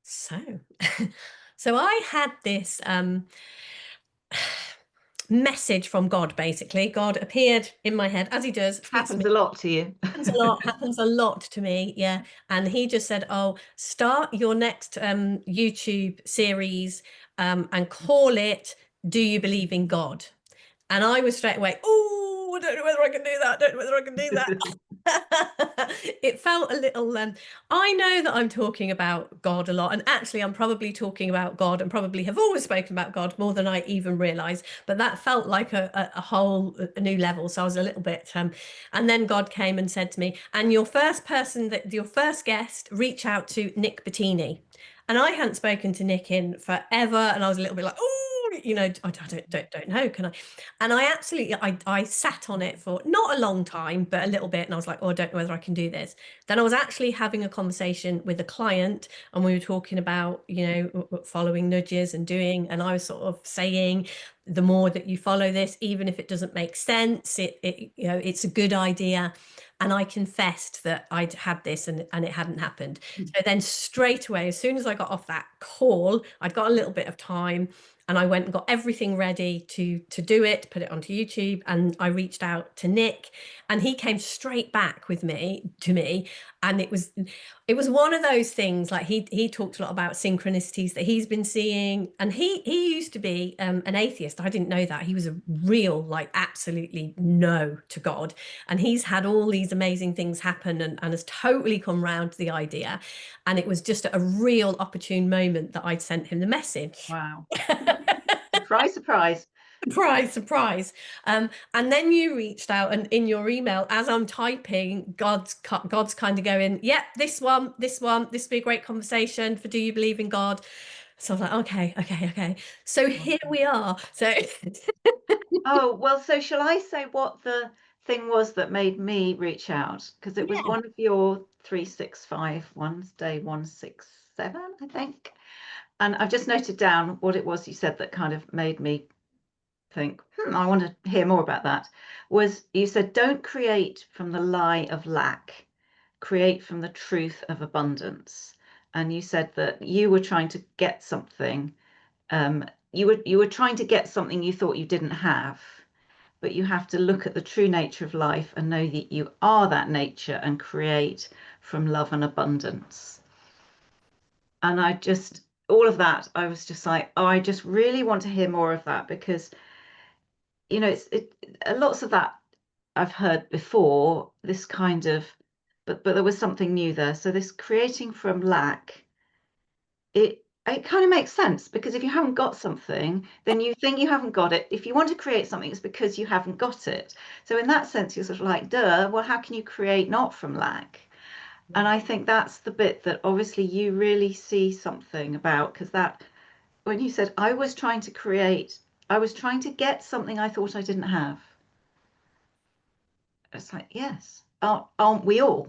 So, so I had this message from God. Basically, God appeared in my head, as he does, speaks to me. Happens a lot to you. Happens a lot to me, yeah. And he just said, "Oh, start your next YouTube series and call it 'Do You Believe in God?'" And I was straight away, "Oh, I don't know whether I can do that. I don't know whether I can do that." It felt a little, I know that I'm talking about God a lot, and actually I'm probably talking about God and probably have always spoken about God more than I even realize, but that felt like a whole a new level. So I was a little bit, and then God came and said to me, "And your first guest, reach out to Nick Bettini." And I hadn't spoken to Nick in forever, and I was a little bit like, "Oh, I don't know, can I?" And I absolutely, I sat on it for not a long time, but a little bit. And I was like, "Oh, I don't know whether I can do this." Then I was actually having a conversation with a client, and we were talking about, following nudges and doing, and I was sort of saying, the more that you follow this, even if it doesn't make sense, it's a good idea. And I confessed that I'd had this and it hadn't happened. So then straight away, as soon as I got off that call, I'd got a little bit of time, and I went and got everything ready to do it, put it onto YouTube, and I reached out to Nick, and he came straight back with me to me, and it was one of those things. Like, he talked a lot about synchronicities that he's been seeing, and he used to be an atheist. I didn't know that. He was a real, like, absolutely no to God, and he's had all these amazing things happen, and has totally come round to the idea. And it was just a real opportune moment that I'd sent him the message. Wow. Surprise, surprise. Surprise, surprise. And then you reached out, and in your email, as I'm typing, God's kind of going, "Yep, this would be a great conversation for 'Do You Believe in God?'" So I was like, "Okay, okay, okay." So here Awesome. we are. So Oh, well, so shall I say what the thing was that made me reach out? Because it was yeah, one of your 365 ones, day 167, I think. And I've just noted down what it was you said that kind of made me think, I want to hear more about that. Was you said, don't create from the lie of lack, create from the truth of abundance. And you said that you were trying to get something, you were trying to get something you thought you didn't have, but you have to look at the true nature of life and know that you are that nature and create from love and abundance. And all of that, I was just like, oh, I just really want to hear more of that, because lots of that I've heard before, this kind of, but there was something new there. So this creating from lack, it kind of makes sense, because if you haven't got something, then you think you haven't got it. If you want to create something, it's because you haven't got it. So in that sense, you're sort of like, duh, well, how can you create not from lack? And I think that's the bit that obviously you really see something about, because that, when you said, I was trying to get something I thought I didn't have. It's like, yes, aren't we all?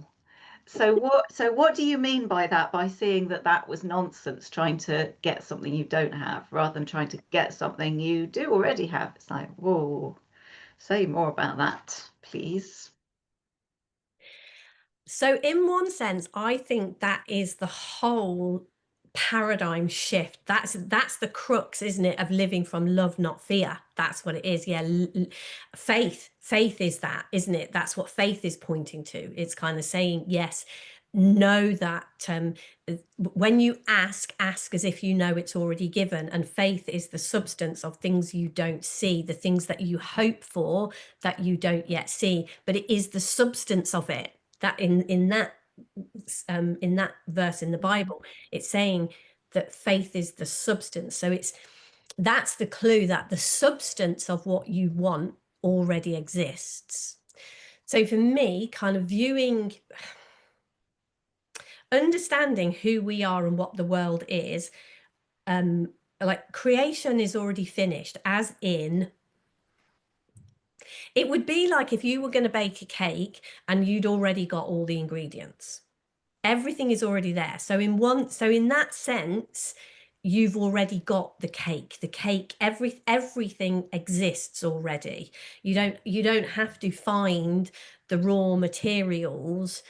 So what do you mean by that, by seeing that that was nonsense, trying to get something you don't have rather than trying to get something you do already have? It's like, whoa, say more about that, please. so in one sense, I think that is the whole paradigm shift. That's the crux, isn't it, of living from love, not fear. That's what it is. Yeah, faith is that, isn't it? That's what faith is pointing to. It's kind of saying, yes, know that, when you ask as if you know it's already given. And faith is the substance of things you don't see, the things that you hope for that you don't yet see, but it is the substance of it. That in that verse in the Bible, it's saying that faith is the substance. So that's the clue, that the substance of what you want already exists. So for me, kind of understanding who we are and what the world is, like, creation is already finished, as in, it would be like if you were going to bake a cake and you'd already got all the ingredients. Everything is already there. So in that sense, you've already got the cake. Everything exists already. You don't have to find the raw materials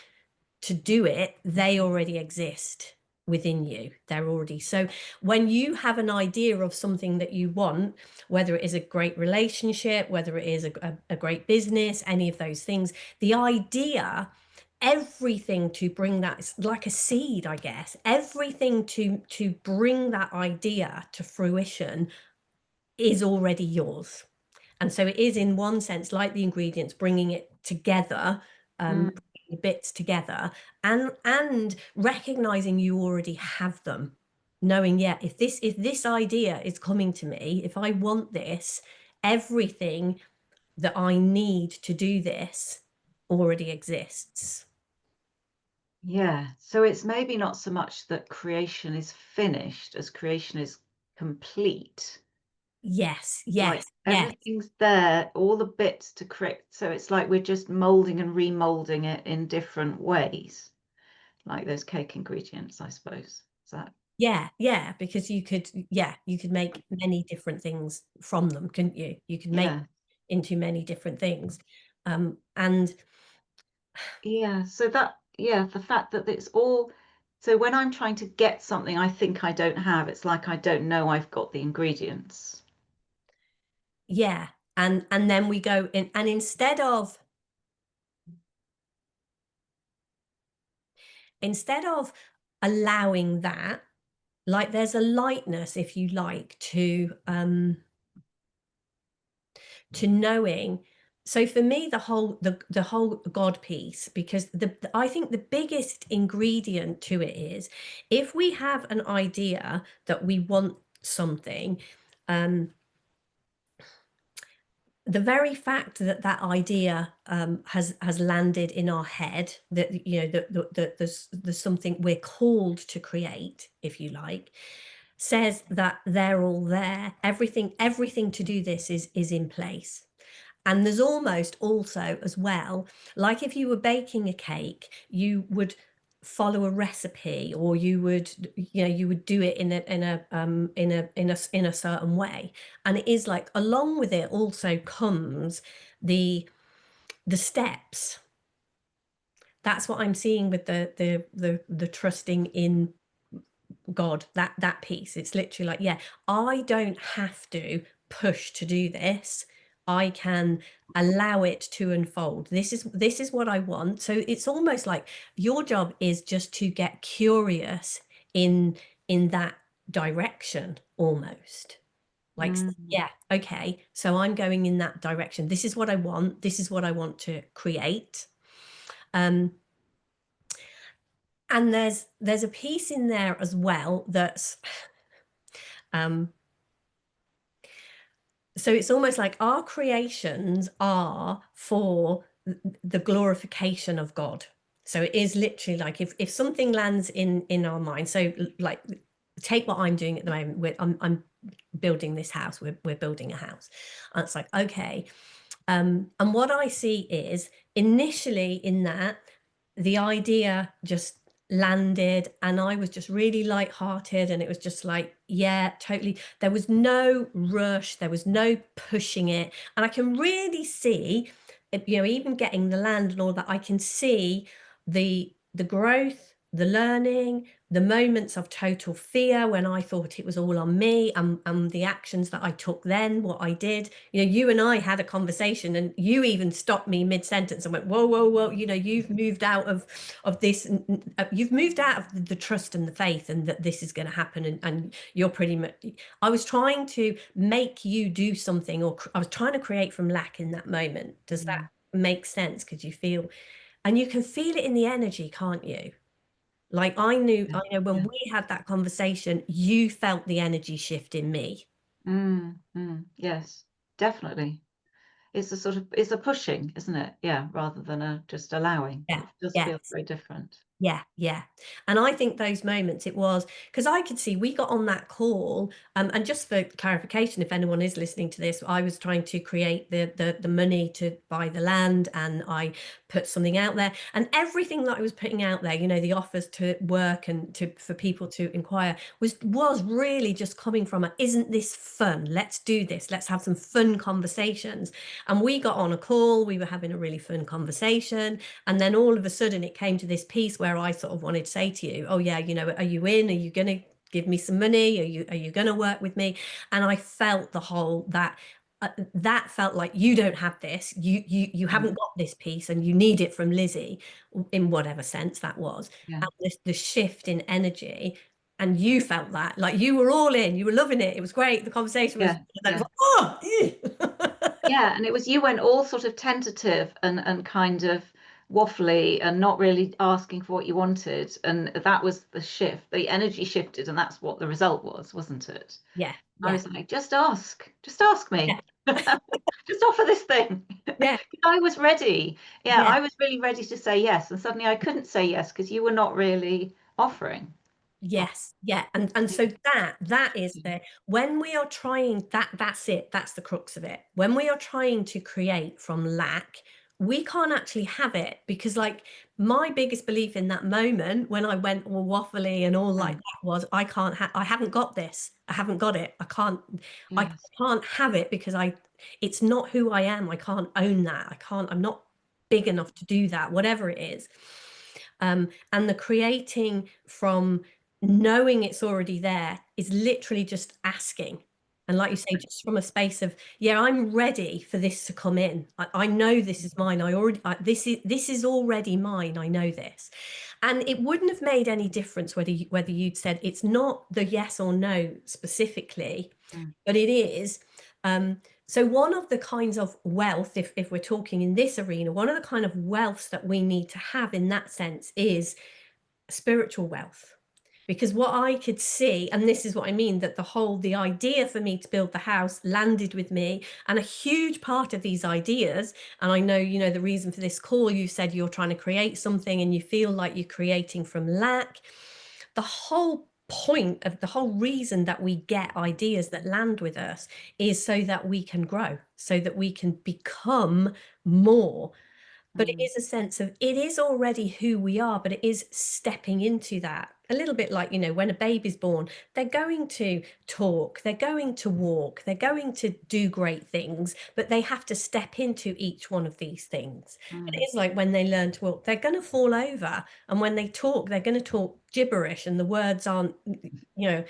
to do it. They already exist. within you. They're already. So when you have an idea of something that you want, whether it is a great relationship, whether it is a great business, any of those things, the idea, everything to bring that, it's like a seed, I guess, everything to bring that idea to fruition is already yours. And so it is, in one sense, like the ingredients, bringing it together, Mm. bringing the bits together, and recognizing you already have them, knowing, yeah, if this idea is coming to me, if I want this, everything that I need to do this already exists. Yeah. So it's maybe not so much that creation is finished as creation is complete. Yes, Like yes, yes. everything's there, all the bits to create. So it's like we're just molding and remolding it in different ways, like those cake ingredients, I suppose. Is that? Yeah, yeah, because you could, yeah, you could make many different things from them, couldn't you? You could make Yeah. into many different things. And Yeah. So that, yeah, the fact that it's all, so when I'm trying to get something I think I don't have, it's like I don't know I've got the ingredients. yeah, and then we go in, and instead of allowing that, like, there's a lightness, if you like, to knowing. So for me, the whole God piece, because I think the biggest ingredient to it is, if we have an idea that we want something, um, the very fact that that idea has landed in our head, that, you know, that there's something we're called to create, if you like, says that they're all there. Everything to do this is in place. And there's almost also, as well, like if you were baking a cake, you would follow a recipe, or you would, you know, you would do it in a certain way. And it is like, along with it also comes the steps. That's what I'm seeing with the trusting in God, that piece. It's literally like, yeah, I don't have to push to do this. I can allow it to unfold. This is what I want. So it's almost like your job is just to get curious in that direction, almost. Like, Mm. yeah, okay, so I'm going in that direction. This is what I want. This is what I want to create. Um, and there's a piece in there as well that's um so it's almost like our creations are for the glorification of God. So it is literally like, if something lands in our mind, so like, take what I'm doing at the moment. I'm building this house. We're building a house, and it's like, okay, and what I see is, initially in that, the idea just landed, and I was just really lighthearted, and it was just like, yeah, totally. There was no rush, there was no pushing it. And I can really see, you know, even getting the land and all that, I can see the growth, the learning, the moments of total fear when I thought it was all on me, and the actions that I took then, what I did. You know, you and I had a conversation, and you even stopped me mid-sentence and went, whoa, whoa, whoa, you know, you've moved out of this, you've moved out of the trust and the faith, and that this is going to happen, and you're pretty much, I was trying to make you do something, or I was trying to create from lack in that moment. Does that Mm. make sense? Because you feel, and you can feel it in the energy, can't you? Like, I know when Yeah. we had that conversation, you felt the energy shift in me. Mm. Mm. Yes, definitely. It's a sort of, it's a pushing, isn't it? Yeah, rather than a just allowing, Yeah, which does yeah. feel very different. Yeah, yeah. And I think those moments, it was because I could see we got on that call, and just for clarification, if anyone is listening to this, I was trying to create the money to buy the land, and I put something out there, and everything that I was putting out there, you know, the offers to work and for people to inquire, was really just coming from a, isn't this fun? Let's do this. Let's have some fun conversations. And we got on a call, we were having a really fun conversation, and then all of a sudden it came to this piece where where I sort of wanted to say to you, oh yeah, you know, are you in? Are you going to give me some money? Are you going to work with me? And I felt the whole that felt like you don't have this, you haven't got this piece, and you need it from Lizzie, in whatever sense that was. Yeah. And the shift in energy, and you felt that, like you were all in, you were loving it, it was great, the conversation was, Yeah. it was Yeah. like, oh Yeah, and it was, you went all sort of tentative and kind of waffly and not really asking for what you wanted. And that was the shift. The energy shifted, and that's what the result was, wasn't it? yeah, I yeah, was like, just ask yeah, me. Just offer this thing. yeah, I was ready. Yeah, yeah. I was really ready to say yes. And suddenly I couldn't say yes because you were not really offering. Yes, yeah, and so that is the, when we are trying, that's it, that's the crux of it. When we are trying to create from lack, we can't actually have it, because like my biggest belief in that moment when I went all waffly and all like Mm, that was, I haven't got this, I haven't got it, I yes. can't have it, because it's not who I am, I can't own that, I'm not big enough to do that, whatever it is. And the creating from knowing it's already there is literally just asking. And like you say, just from a space of, yeah, I'm ready for this to come in. I know this is mine. This is already mine. I know this. And it wouldn't have made any difference whether you'd said it's not the yes or no specifically, Mm, but it is. So one of the kinds of wealth, if we're talking in this arena, one of the kind of wealths that we need to have in that sense is spiritual wealth. Because what I could see, and this is what I mean, that the idea for me to build the house landed with me, and a huge part of these ideas, and I know, you know, the reason for this call, you said you're trying to create something and you feel like you're creating from lack. The whole point of the whole reason that we get ideas that land with us is so that we can grow, so that we can become more. But it mm, is a sense of, it is already who we are, but it is stepping into that. A little bit like, you know, when a baby's born, they're going to talk, they're going to walk, they're going to do great things, but they have to step into each one of these things. And it mm, is like when they learn to walk, they're going to fall over. And when they talk, they're going to talk gibberish and the words aren't, you know,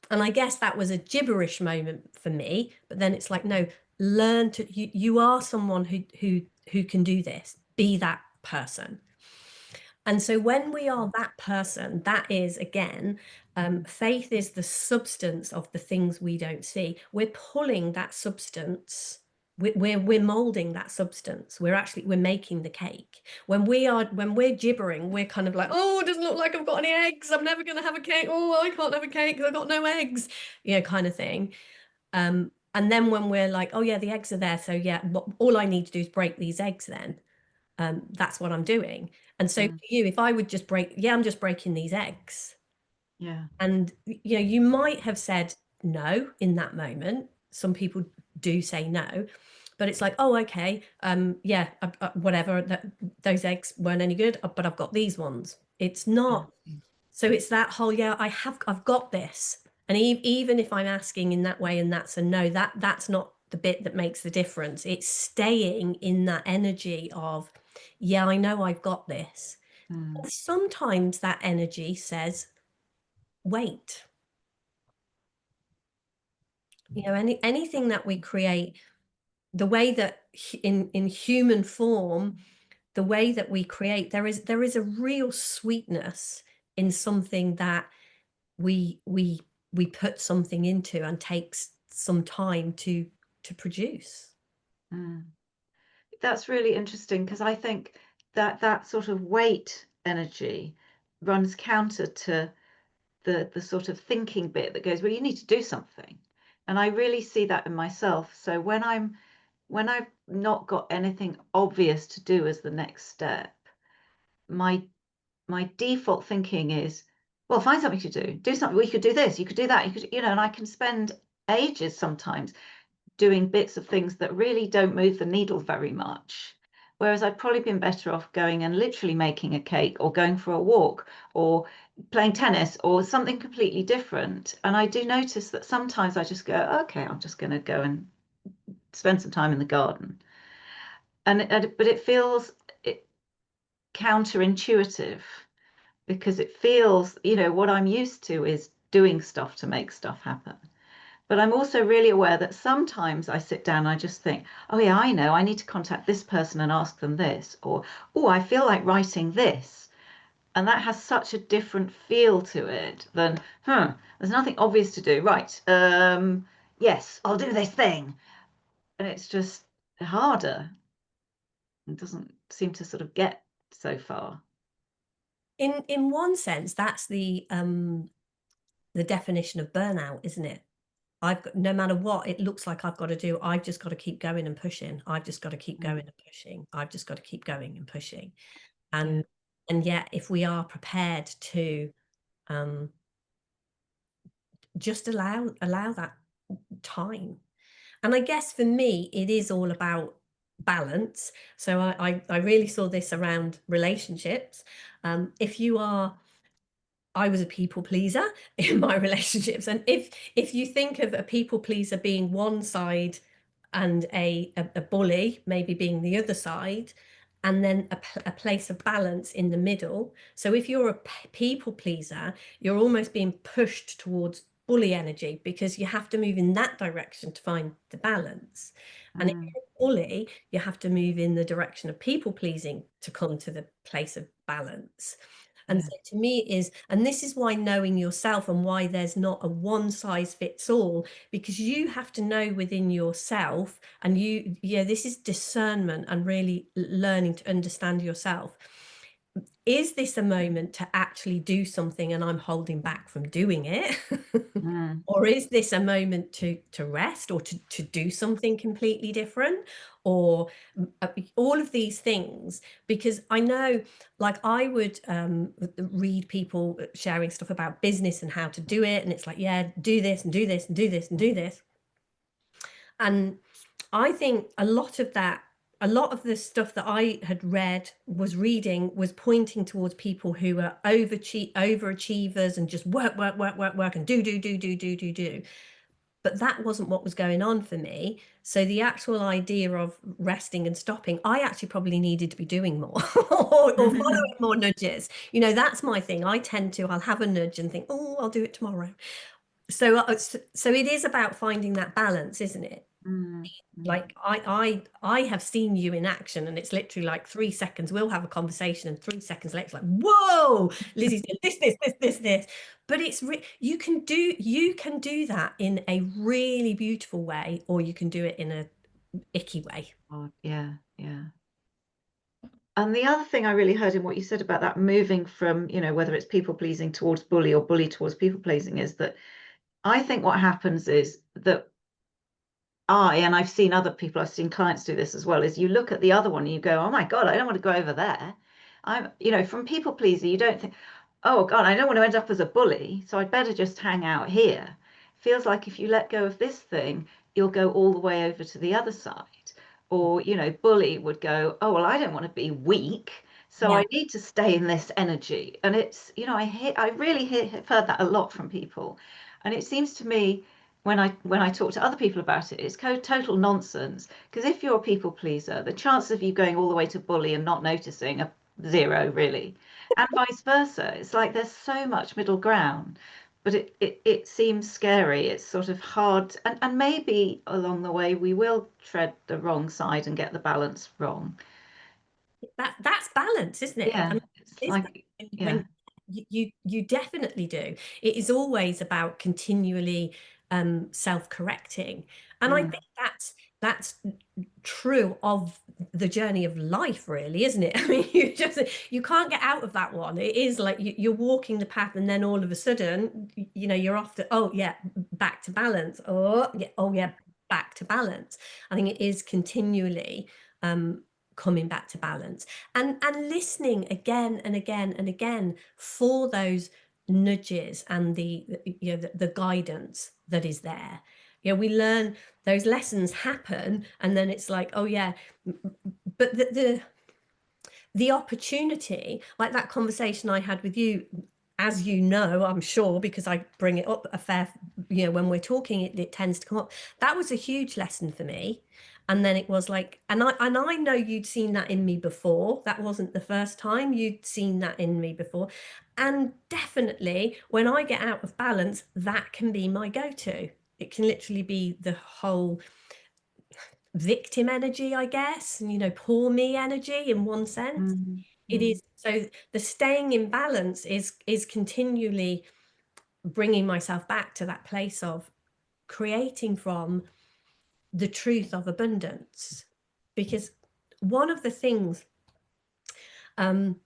and I guess that was a gibberish moment for me. But then it's like, no, learn to, you are someone who can do this. Be that person. And so when we are that person, that is again, faith is the substance of the things we don't see. We're pulling that substance. We're molding that substance. We're making the cake. When we're gibbering, we're kind of like, oh, it doesn't look like I've got any eggs. I'm never going to have a cake. Oh, I can't have a cake because I've got no eggs, you know, kind of thing. And then when we're like, oh yeah, the eggs are there. So yeah, all I need to do is break these eggs then. That's what I'm doing. And so for mm, you, if I would just I'm just breaking these eggs. yeah. And, you know, you might have said no in that moment. Some people do say no, but it's like, oh, okay, yeah, whatever, those eggs weren't any good, but I've got these ones. It's Yeah. not. So it's that whole, yeah, I've got this. And even if I'm asking in that way and that's a no, that's not the bit that makes the difference. It's staying in that energy of, yeah, I know I've got this. Mm, Sometimes that energy says, wait. You know, anything that we create, the way that in human form, the way that we create, there is a real sweetness in something that we put something into and takes some time to produce. mm. That's really interesting because I think that that sort of weight energy runs counter to the sort of thinking bit that goes, well, you need to do something. And I really see that in myself. So when I've not got anything obvious to do as the next step, my my default thinking is, well, find something to do. Do something. Well, you could do this, you could do that, you could, and I can spend ages sometimes doing bits of things that really don't move the needle very much. Whereas I'd probably been better off going and literally making a cake or going for a walk or playing tennis or something completely different. And I do notice that sometimes I just go, okay, I'm just going to go and spend some time in the garden. But it feels counterintuitive. because it feels, what I'm used to is doing stuff to make stuff happen. But I'm also really aware that sometimes I sit down and I just think, oh yeah, I know, I need to contact this person and ask them this, or oh, I feel like writing this. And that has such a different feel to it than, there's nothing obvious to do. Right. Yes, I'll do this thing. And it's just harder. It doesn't seem to sort of get so far. In one sense, that's the definition of burnout, isn't it? I've got, no matter what it looks like I've got to do, I've just got to keep going and pushing. I've just got to keep Mm, going and pushing. I've just got to keep going and pushing. yeah. And yet, if we are prepared to um, just allow that time, and I guess for me, it is all about balance. So I really saw this around relationships. If you are I was a people pleaser in my relationships. And if you think of a people pleaser being one side and a bully maybe being the other side, and then a place of balance in the middle. So if you're a people pleaser, you're almost being pushed towards bully energy because you have to move in that direction to find the balance. And if Mm, you're a bully, you have to move in the direction of people pleasing to come to the place of balance. And yeah. so to me and this is why knowing yourself and why there's not a one size fits all, because you have to know within yourself, and this is discernment and really learning to understand yourself. Is this a moment to actually do something and I'm holding back from doing it? Mm, Or is this a moment to rest or to do something completely different? Or all of these things, because I know, like, I would read people sharing stuff about business and how to do it, and it's like, yeah, do this and do this and do this and do this. And I think a lot of the stuff that I had read was reading was pointing towards people who were overachievers and just work, work, work, work, work, and do, do, do, do, do, do, do. But that wasn't what was going on for me. So the actual idea of resting and stopping, I actually probably needed to be doing more or following more nudges. That's my thing. I'll have a nudge and think, oh, I'll do it tomorrow. So it is about finding that balance, isn't it? mm, mm. Like I have seen you in action, and it's literally like 3 seconds. We'll have a conversation, and 3 seconds later, it's like, whoa, Lizzie's doing this. But you can do that in a really beautiful way, or you can do it in a icky way. Oh, yeah, yeah. And the other thing I really heard in what you said about that moving from, whether it's people pleasing towards bully or bully towards people pleasing, is that I think what happens is that and I've seen other people, I've seen clients do this as well, is you look at the other one and you go, oh my God, I don't want to go over there. From people pleaser, you don't think, oh God, I don't want to end up as a bully, so I'd better just hang out here. Feels like if you let go of this thing, you'll go all the way over to the other side. Or, bully would go, oh, well, I don't want to be weak, so Yeah. I need to stay in this energy. And it's, I really have heard that a lot from people. And it seems to me when I talk to other people about it, it's total nonsense. Because if you're a people pleaser, the chances of you going all the way to bully and not noticing are zero, really. And vice versa. It's like there's so much middle ground, but it seems scary. It's sort of hard, and maybe along the way we will tread the wrong side and get the balance wrong. That's balance, isn't it? I Yeah, mean, it's it's like, yeah. when you definitely do. It is always about continually self-correcting, and I Mm, think that's true of the journey of life, really, isn't it? I mean, you can't get out of that one. It is like you're walking the path, and then all of a sudden, you're off to, oh yeah, back to balance. Oh yeah, back to balance. I think it is continually um coming back to balance, and listening again and again and again for those nudges and the guidance that is there. We learn, those lessons happen, and then it's like, oh yeah, but the opportunity, like that conversation I had with you, as you know, I'm sure, because I bring it up a fair, when we're talking, it tends to come up. That was a huge lesson for me. And then it was like, and I know you'd seen that in me before. That wasn't the first time you'd seen that in me before. And definitely when I get out of balance, that can be my go-to. It can literally be the whole victim energy, I guess, and poor me energy in one sense. Mm, It mm, is, so the staying in balance is continually bringing myself back to that place of creating from the truth of abundance. Because one of the things, um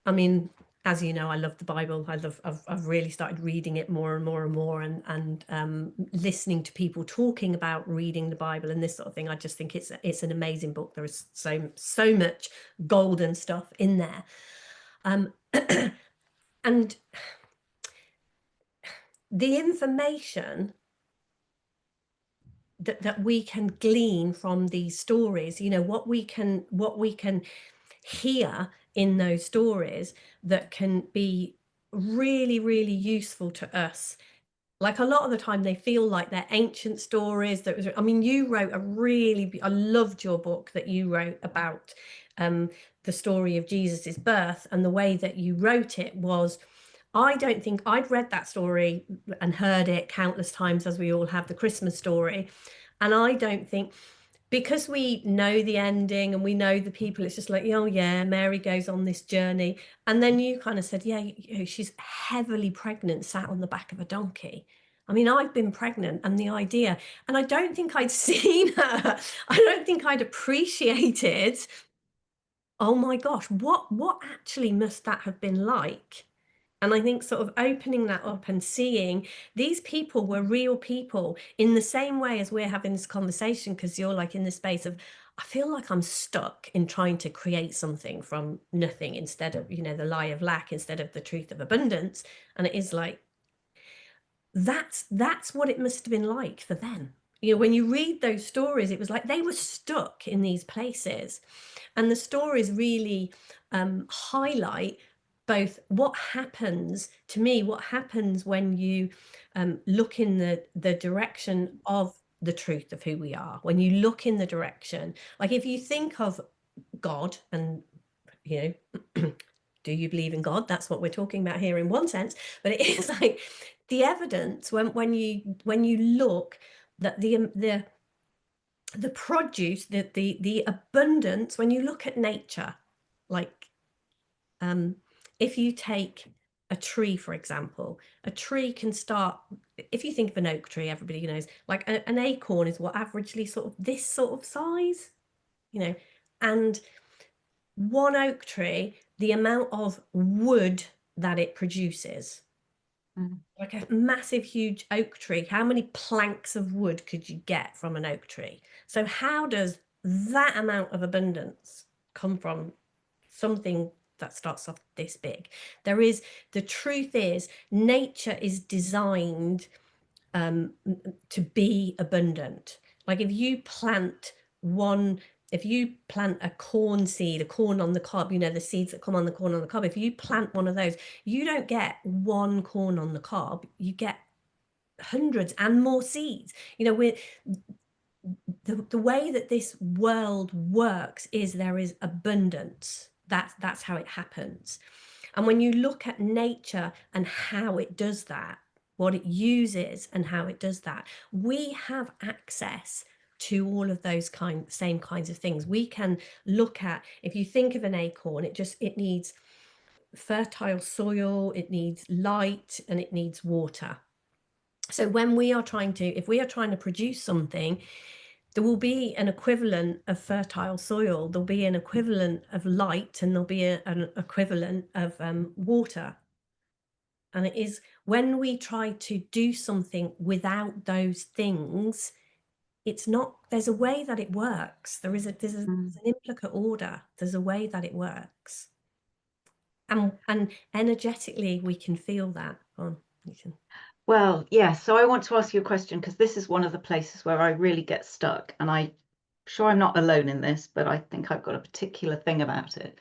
I mean, as you know, I love the Bible. I've really started reading it more and more and more, and listening to people talking about reading the Bible and this sort of thing. I just think it's an amazing book. There is so much golden stuff in there. And the information that we can glean from these stories, what we can hear in those stories that can be really, really useful to us. Like a lot of the time they feel like they're ancient stories. I mean, you wrote I loved your book that you wrote about the story of Jesus's birth, and the way that you wrote it was, I don't think I'd read that story and heard it countless times, as we all have the Christmas story. And I don't think, because we know the ending and we know the people, it's just like, oh yeah, Mary goes on this journey. And then you kind of said, yeah, she's heavily pregnant, sat on the back of a donkey. I mean, I've been pregnant, and the idea, and I don't think I'd seen her. I don't think I'd appreciated, oh my gosh, what actually must that have been like? And I think sort of opening that up and seeing these people were real people in the same way as we're having this conversation, because you're like in the space of, I feel like I'm stuck in trying to create something from nothing, instead of, the lie of lack instead of the truth of abundance. And it is like, that's what it must have been like for them. When you read those stories, it was like they were stuck in these places. And the stories really highlight both what happens, to me, what happens when you look in the direction of the truth of who we are. When you look in the direction, like if you think of God, and do you believe in God? That's what we're talking about here in one sense. But it is like the evidence when you look, that the produce, the abundance, when you look at nature, like if you take a tree, for example, a tree can start, if you think of an oak tree, everybody knows, like an acorn is what, averagely sort of this sort of size, and one oak tree, the amount of wood that it produces, mm, like a massive, huge oak tree, how many planks of wood could you get from an oak tree? So how does that amount of abundance come from something that starts off this big? The truth is, nature is designed to be abundant. Like if you plant a corn seed, a corn on the cob, the seeds that come on the corn on the cob, if you plant one of those, you don't get one corn on the cob, you get hundreds and more seeds. The way that this world works is there is abundance. That's how it happens. And when you look at nature and how it does that, what it uses and how it does that, we have access to all of those same kinds of things. We can look at, if you think of an acorn, it needs fertile soil, it needs light, and it needs water. So if we are trying to produce something, there will be an equivalent of fertile soil, there'll be an equivalent of light, and there'll be an equivalent of water. And it is when we try to do something without those things, it's not, there's a way that it works. There's an mm. implicate order. There's a way that it works. And energetically we can feel that. Well, yeah, so I want to ask you a question, because this is one of the places where I really get stuck, and I'm sure I'm not alone in this, but I think I've got a particular thing about it.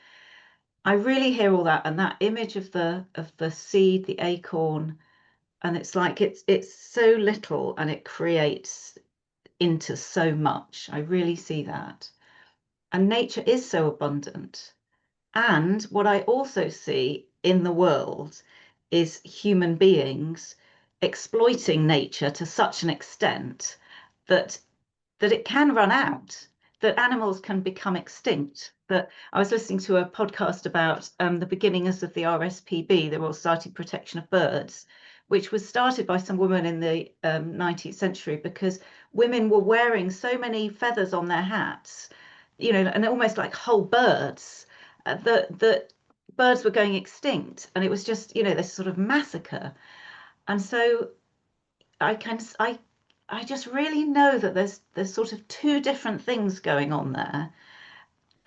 I really hear all that, and that image of the seed, the acorn, and it's like it's so little and it creates into so much. I really see that. And nature is so abundant. And what I also see in the world is human beings exploiting nature to such an extent that it can run out, that animals can become extinct. That I was listening to a podcast about the beginnings of the RSPB, the Royal Society of Protection of Birds, which was started by some women in the 19th century because women were wearing so many feathers on their hats, and almost like whole birds, that birds were going extinct, and it was just, this sort of massacre. And so I can I just really know that there's sort of two different things going on there.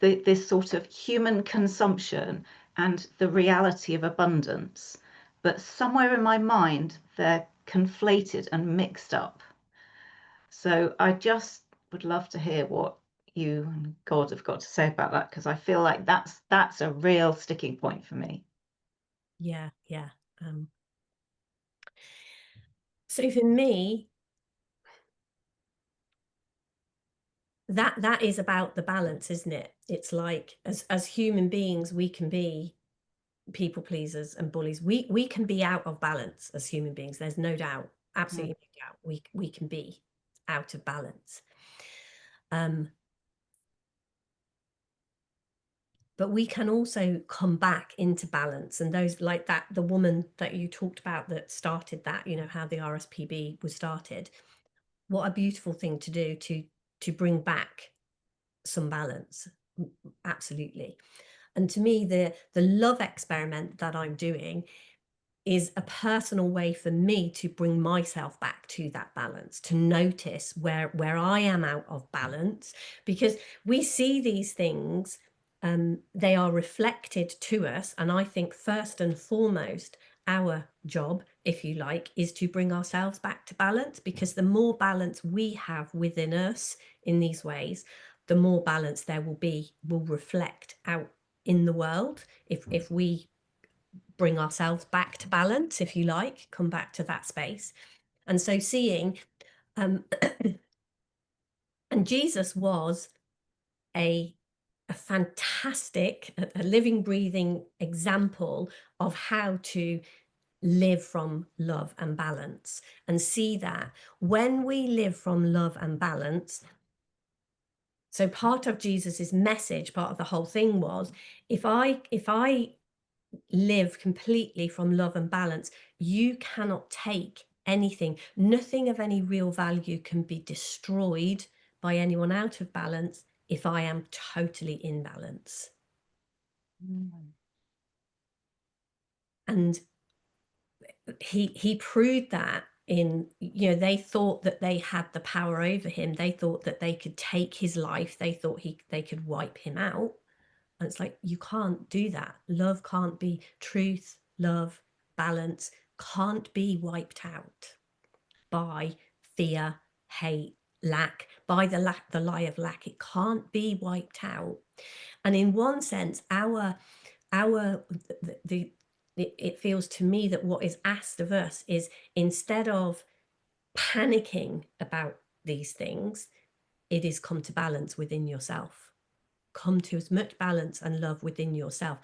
This sort of human consumption and the reality of abundance. But somewhere in my mind, they're conflated and mixed up. So I just would love to hear what you and God have got to say about that, because I feel like that's a real sticking point for me. Yeah, yeah. So for me, that is about the balance, isn't it? It's like as human beings, we can be people pleasers and bullies. We can be out of balance as human beings. There's no doubt, Mm. absolutely no doubt. We can be out of balance. Um, but we can also come back into balance. And those, like that, the woman that you talked about that started that, how the RSPB was started. What a beautiful thing to do to bring back some balance. Absolutely. And to me, the love experiment that I'm doing is a personal way for me to bring myself back to that balance, to notice where I am out of balance, because we see these things, they are reflected to us. And I think first and foremost, our job, if you like, is to bring ourselves back to balance, because the more balance we have within us in these ways, the more balance there will reflect out in the world. If we bring ourselves back to balance, if you like, come back to that space. And so seeing, and Jesus was a fantastic, a living, breathing example of how to live from love and balance, and see that when we live from love and balance. So part of Jesus's message, part of the whole thing was, if I live completely from love and balance, you cannot take anything. Nothing of any real value can be destroyed by anyone out of balance if I am totally in balance. Mm. And he proved that in, they thought that they had the power over him. They thought that they could take his life. They thought they could wipe him out. And it's like, you can't do that. Love can't be, truth, love, balance can't be wiped out by fear, hate, lack, by the lie of lack. It can't be wiped out. And in one sense, it feels to me that what is asked of us is, instead of panicking about these things, it is come to balance within yourself. Come to as much balance and love within yourself.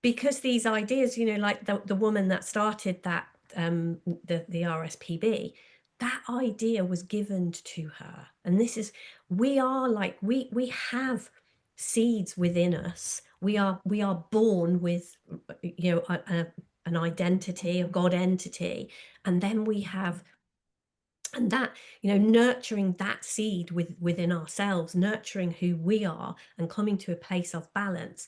Because these ideas, like the woman that started that, the RSPB, that idea was given to her. And this is, we are like, we have seeds within us. We are born with, an identity, a God entity. And then we have, and that, nurturing that seed within ourselves, nurturing who we are and coming to a place of balance.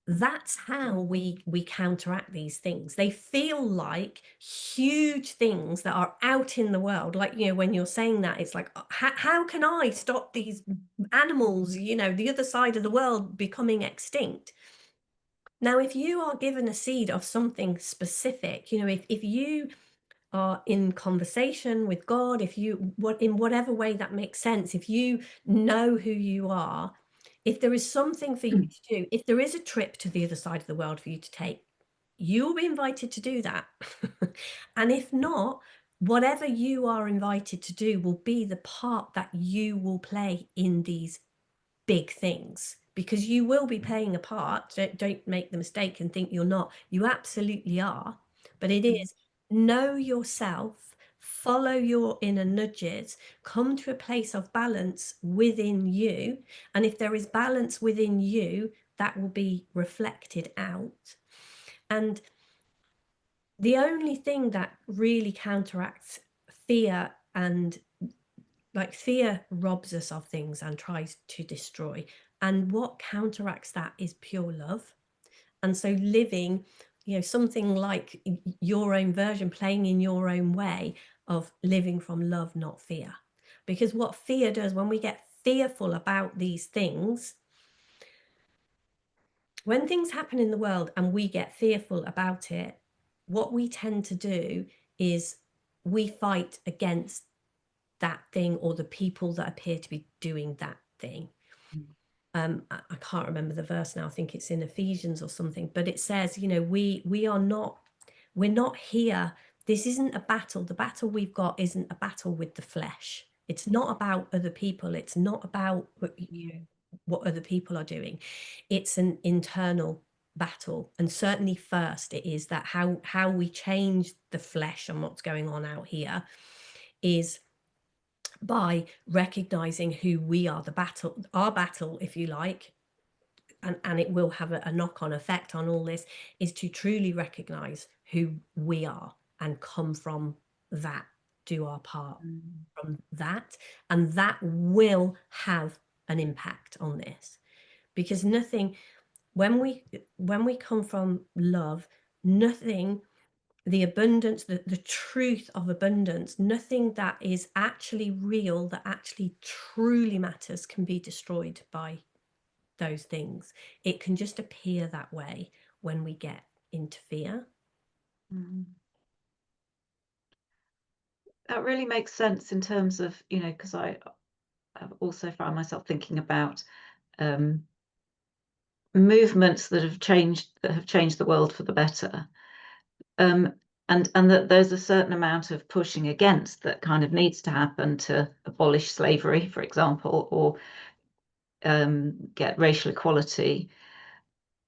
That's how we counteract these things. They feel like huge things that are out in the world. Like, when you're saying that, it's like, how can I stop these animals, the other side of the world becoming extinct? Now, if you are given a seed of something specific, if you are in conversation with God, if you, in whatever way that makes sense, if you know who you are, if there is something for you to do, if there is a trip to the other side of the world for you to take, you'll be invited to do that. And if not, whatever you are invited to do will be the part that you will play in these big things, because you will be playing a part. Don't make the mistake and think you're not. You absolutely are. But it is, know yourself, follow your inner nudges, come to a place of balance within you. And if there is balance within you, that will be reflected out. And the only thing that really counteracts fear, and like fear robs us of things and tries to destroy, and what counteracts that is pure love. And so living, something like your own version, playing in your own way of living from love, not fear. Because what fear does, when we get fearful about these things, when things happen in the world and we get fearful about it, what we tend to do is we fight against that thing or the people that appear to be doing that thing. I can't remember the verse now. I think it's in Ephesians or something, but it says, we're not here. This isn't a battle. The battle we've got isn't a battle with the flesh. It's not about other people. It's not about what other people are doing. It's an internal battle. And certainly first it is that how we change the flesh and what's going on out here is by recognizing who we are. Our battle, if you like, and it will have a knock-on effect on all this, is to truly recognize who we are and come from that, do our part from that, and that will have an impact on this. Because nothing, when we come from love, nothing, the abundance, the truth of abundance, nothing that is actually real, that actually truly matters, can be destroyed by those things. It can just appear that way when we get into fear. That really makes sense in terms of, because I've also found myself thinking about movements that have changed the world for the better, and that there's a certain amount of pushing against that kind of needs to happen to abolish slavery, for example, or get racial equality.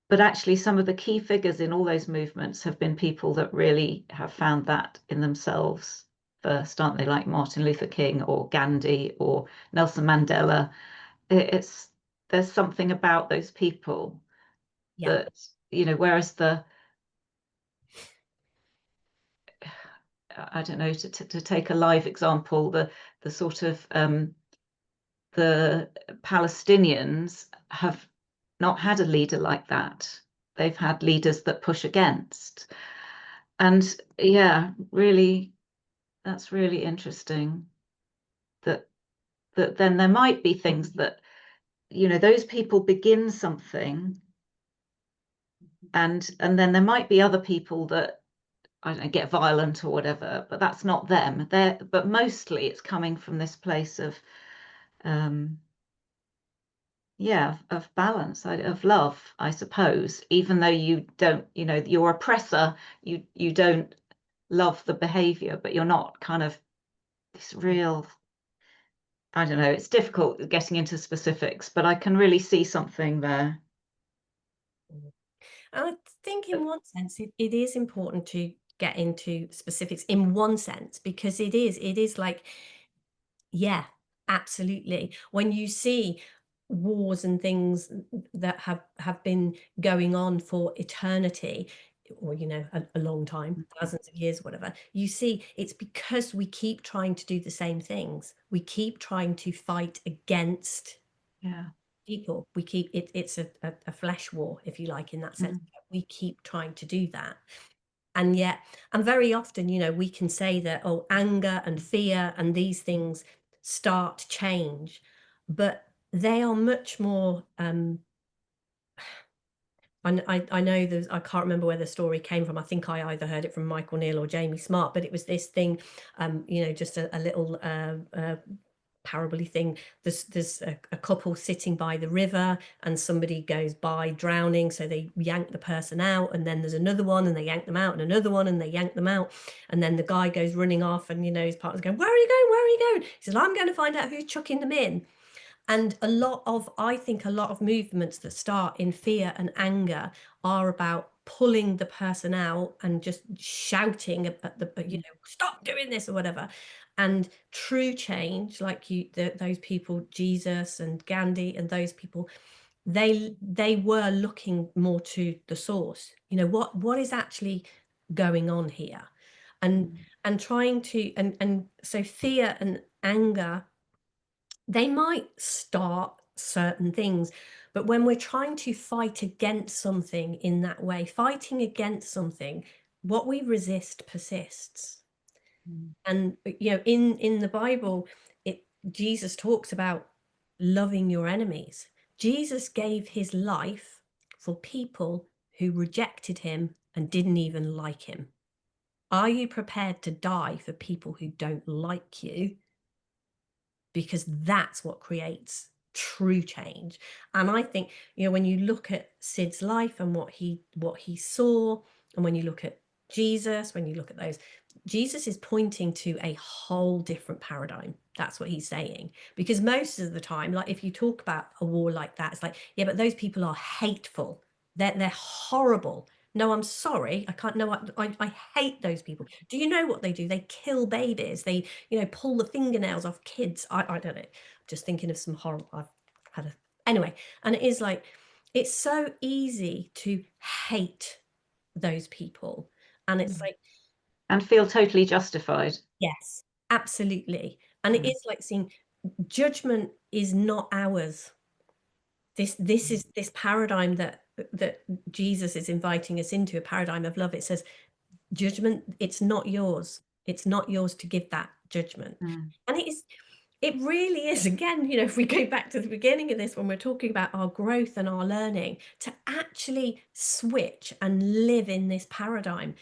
But actually, some of the key figures in all those movements have been people that really have found that in themselves first, aren't they? Like Martin Luther King or Gandhi or Nelson Mandela. There's something about those people that, whereas I don't know, to take a live example, the sort of the Palestinians have not had a leader like that. They've had leaders that push against. And yeah, really, that's really interesting that then there might be things that, those people begin something, and then there might be other people that, I don't know, get violent or whatever, but that's not them. But mostly it's coming from this place of of balance, of love, I suppose, even though you don't, your oppressor, you don't love the behavior, but you're not kind of this real, I don't know, it's difficult getting into specifics, but I can really see something there. And I think in one sense it is important to get into specifics in one sense, because it is like, yeah, absolutely. When you see wars and things that have been going on for eternity, or a long time, thousands of years, whatever, you see it's because we keep trying to do the same things. We keep trying to fight against people. We keep it's a flesh war, if you like, in that sense. We keep trying to do that. And yet, and very often, we can say that, oh, anger and fear and these things start change, but they are much more, I know there's, I can't remember where the story came from. I think I either heard it from Michael Neal or Jamie Smart, but it was this thing, just a little parable thing. There's a couple sitting by the river, and somebody goes by drowning, so they yank the person out, and then there's another one and they yank them out, and another one and they yank them out, and then the guy goes running off, and his partner's going, where are you going, where are you going? He says, I'm going to find out who's chucking them in. And I think a lot of movements that start in fear and anger are about pulling the person out and just shouting at the, stop doing this or whatever. And true change, like those people, Jesus and Gandhi and those people, they were looking more to the source. What is actually going on here, and trying to, and so fear and anger, they might start certain things, but when we're trying to fight against something in that way, fighting against something, what we resist persists. And in the Bible, Jesus talks about loving your enemies. Jesus gave his life for people who rejected him and didn't even like him. Are you prepared to die for people who don't like you? Because that's what creates true change. And I think, when you look at Sid's life and what he saw, and when you look at Jesus, when you look at those, Jesus is pointing to a whole different paradigm. That's what he's saying. Because most of the time, like if you talk about a war like that, it's like, yeah, but those people are hateful. They're horrible. No, I'm sorry. I can't. No, I hate those people. Do you know what they do? They kill babies. They, pull the fingernails off kids. I don't know. Just thinking of some horrible. I've had anyway, and it is like, it's so easy to hate those people, and it's like, and feel totally justified. yes, absolutely, and it is like seeing judgment is not ours. This is this paradigm that Jesus is inviting us into, a paradigm of love. It says judgment, it's not yours. It's not yours to give that judgment. And it really is, again, if we go back to the beginning of this, when we're talking about our growth and our learning, to actually switch and live in this paradigm,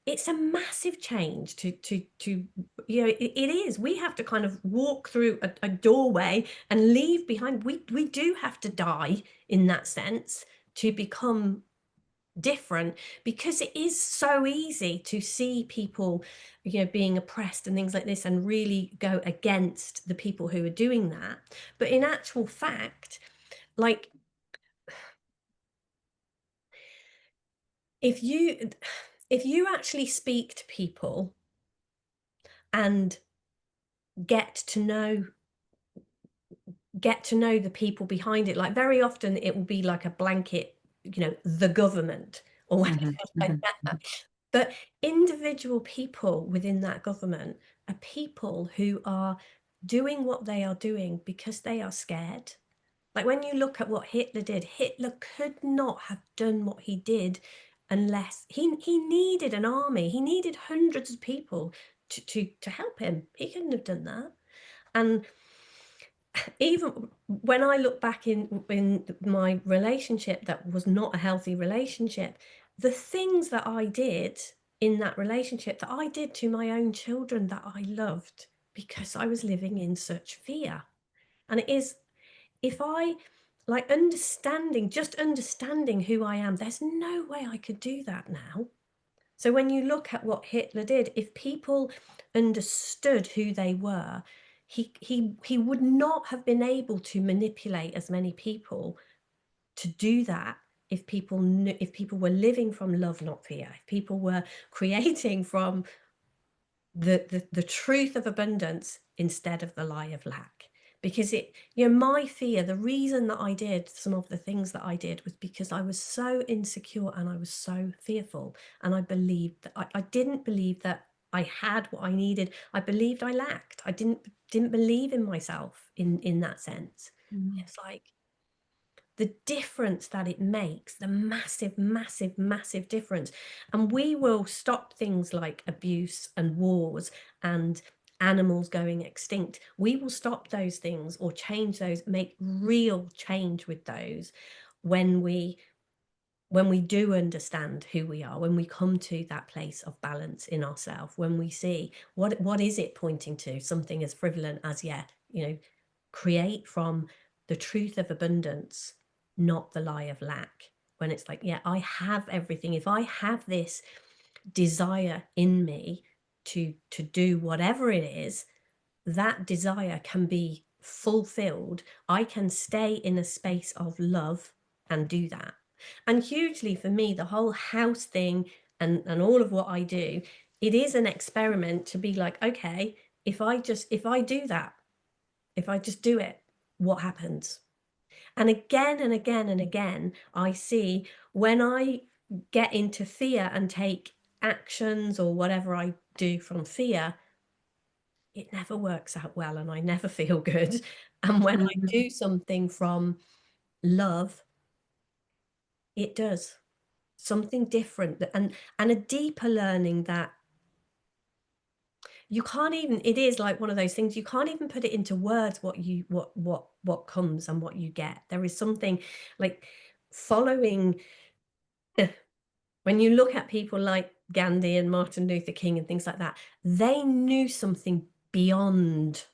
it's a massive change to it is. We have to kind of walk through a doorway and leave behind. We do have to die in that sense to become different, because it is so easy to see people being oppressed and things like this, and really go against the people who are doing that. But in actual fact, like, if you actually speak to people and get to know the people behind it, like very often it will be like a blanket, the government or whatever like that. But individual people within that government are people who are doing what they are doing because they are scared. Like when you look at what Hitler did, Hitler could not have done what he did unless he needed an army. He needed hundreds of people to help him. He couldn't have done that. And even when I look back in my relationship that was not a healthy relationship, the things that I did in that relationship, that I did to my own children, that I loved, because I was living in such fear. And it is, if I like just understanding who I am, there's no way I could do that now. So when you look at what Hitler did, if people understood who they were, he would not have been able to manipulate as many people to do that, if people were living from love, not fear, if people were creating from the truth of abundance instead of the lie of lack. Because my fear, the reason that I did some of the things that I did, was because I was so insecure and I was so fearful, and I believed that I didn't believe that I had what I needed. I believed I lacked. I didn't believe in myself in that sense. It's like the difference that it makes, the massive, massive, massive difference. And we will stop things like abuse and wars and animals going extinct. We will stop those things or change those, make real change with those, when we do understand who we are, when we come to that place of balance in ourselves, when we see what is it pointing to, something as frivolous as, yeah, create from the truth of abundance, not the lie of lack. When it's like, yeah, I have everything. If I have this desire in me to do whatever it is, that desire can be fulfilled. I can stay in a space of love and do that. And hugely for me, the whole house thing and all of what I do, it is an experiment to be like, okay, if I do that, if I just do it, what happens? And again and again and again, I see when I get into fear and take actions or whatever I do from fear, it never works out well and I never feel good. And when I do something from love, it does something different and a deeper learning that you can't even, it is like one of those things you can't even put it into words, what comes and what you get. There is something like following. When you look at people like Gandhi and Martin Luther King and things like that, they knew something beyond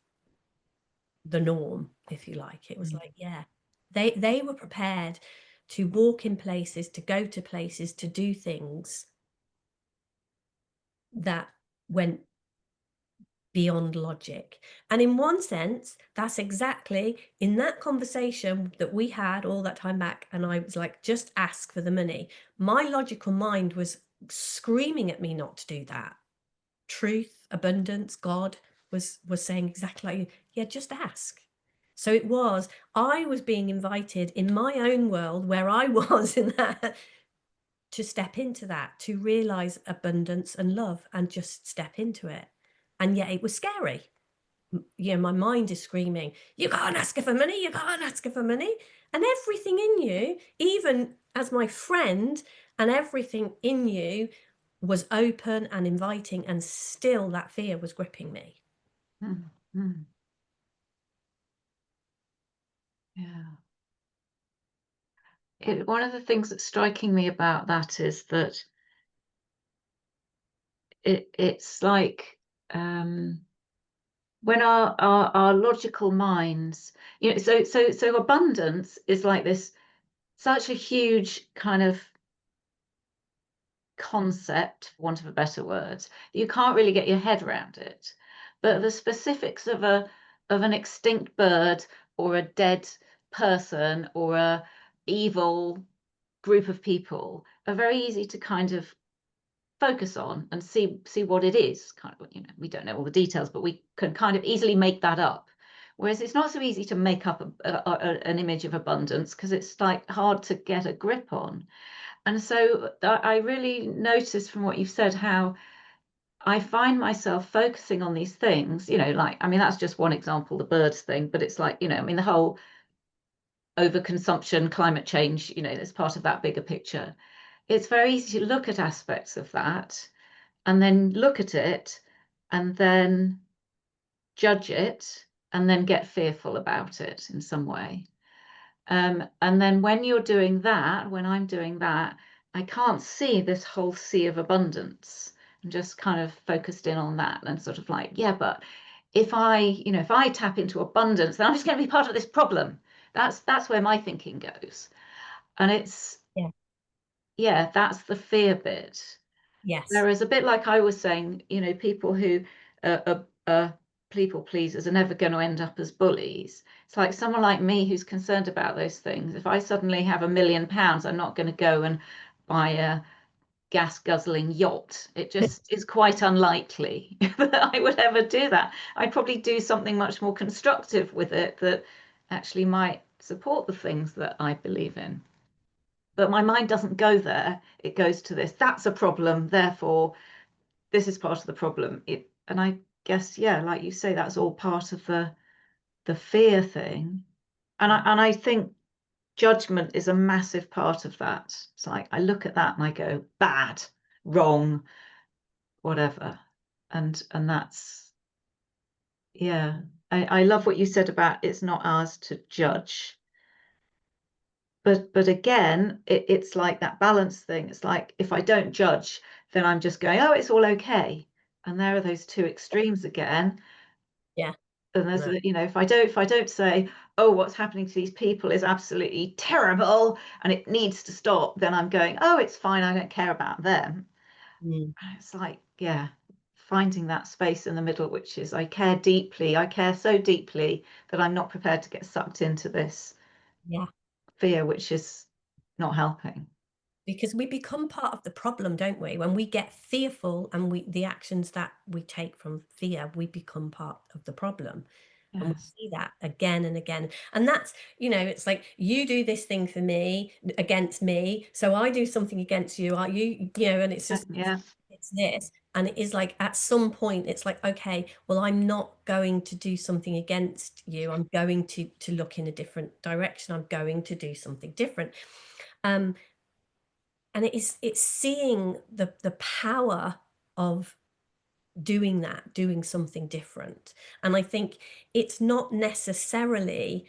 the norm, if you like. It was like, yeah, they were prepared to walk in places, to go to places, to do things that went beyond logic. And in one sense, that's exactly in that conversation that we had all that time back. And I was like, just ask for the money. My logical mind was screaming at me not to do that. Truth, abundance, God was saying exactly like, yeah, just ask. So it was, I was being invited in my own world where I was in that to step into that, to realize abundance and love and just step into it. And yet it was scary. My mind is screaming, you can't ask her for money, you can't ask her for money. And everything in you, even as my friend, and everything in you was open and inviting, and still that fear was gripping me. Mm-hmm. Yeah. One of the things that's striking me about that is that it's like when our logical minds, so abundance is like this such a huge kind of concept, for want of a better word, you can't really get your head around it. But the specifics of an extinct bird or a dead person or a evil group of people are very easy to kind of focus on and see what it is. Kind of, we don't know all the details, but we can kind of easily make that up. Whereas it's not so easy to make up an image of abundance because it's like hard to get a grip on. And so I really noticed from what you've said how I find myself focusing on these things, like, I mean, that's just one example, the birds thing, but it's like, I mean, the whole overconsumption, climate change, it's part of that bigger picture. It's very easy to look at aspects of that and then look at it and then judge it and then get fearful about it in some way. And then when you're doing that, when I'm doing that, I can't see this whole sea of abundance. I'm just kind of focused in on that and sort of like, yeah, but if I tap into abundance, then I'm just going to be part of this problem. That's where my thinking goes. And it's, Yeah. yeah, that's the fear bit. Yes. Whereas a bit like I was saying, people who are people pleasers are never going to end up as bullies. It's like someone like me who's concerned about those things. If I suddenly have £1 million, I'm not going to go and buy a gas guzzling yacht. It just is quite unlikely that I would ever do that. I'd probably do something much more constructive with it that actually might support the things that I believe in. But my mind doesn't go there. It goes to this. That's a problem. Therefore, this is part of the problem. And I guess, yeah, like you say, that's all part of the fear thing. And I think judgment is a massive part of that. It's like I look at that and I go, bad, wrong, whatever. And that's, yeah. I love what you said about it's not ours to judge. But again, it's like that balance thing. It's like if I don't judge, then I'm just going, oh, it's all okay. And there are those two extremes again. Yeah. And there's No. a, if I don't say, oh, what's happening to these people is absolutely terrible and it needs to stop, then I'm going, oh, it's fine, I don't care about them. Mm. And it's like, yeah, finding that space in the middle, which is I care deeply, I care so deeply that I'm not prepared to get sucked into this Yeah. fear, which is not helping. Because we become part of the problem, don't we? When we get fearful and the actions that we take from fear, we become part of the problem. And we Yes. see that again and again. And that's, it's like you do this thing for me against me. So I do something against you. Are you, and it's just, Yeah. it's this. And it is like at some point, it's like, okay, well, I'm not going to do something against you. I'm going to look in a different direction. I'm going to do something different. And it's seeing the power of doing that, doing something different. And I think it's not necessarily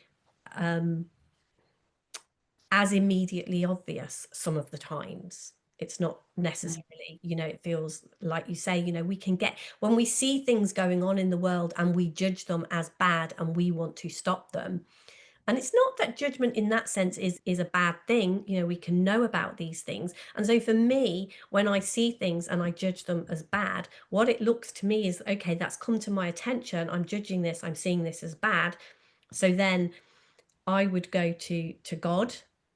as immediately obvious some of the times. It's not necessarily, it feels like you say, we can get, when we see things going on in the world and we judge them as bad and we want to stop them. And it's not that judgment in that sense is a bad thing. We can know about these things. And so for me, when I see things and I judge them as bad, what it looks to me is, okay, that's come to my attention. I'm judging this. I'm seeing this as bad. So then I would go to God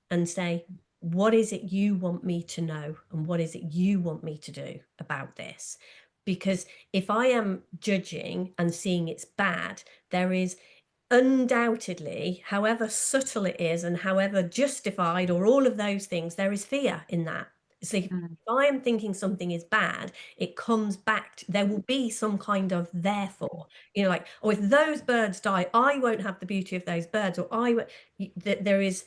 and say, what is it you want me to know? And what is it you want me to do about this? Because if I am judging and seeing it's bad, there is undoubtedly, however subtle it is and however justified or all of those things, there is fear in that. So if I am thinking something is bad, it comes back there will be some kind of therefore, like, oh, if those birds die, I won't have the beauty of those birds, or there is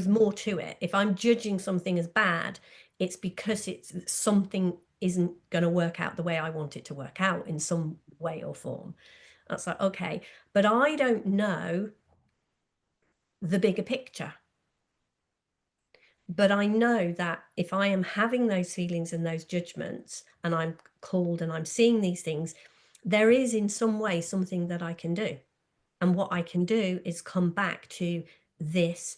more to it. If I'm judging something as bad, it's because it's something isn't going to work out the way I want it to work out in some way or form. That's like, okay, but I don't know the bigger picture. But I know that if I am having those feelings and those judgments and I'm called and I'm seeing these things, there is in some way something that I can do. And what I can do is come back to this,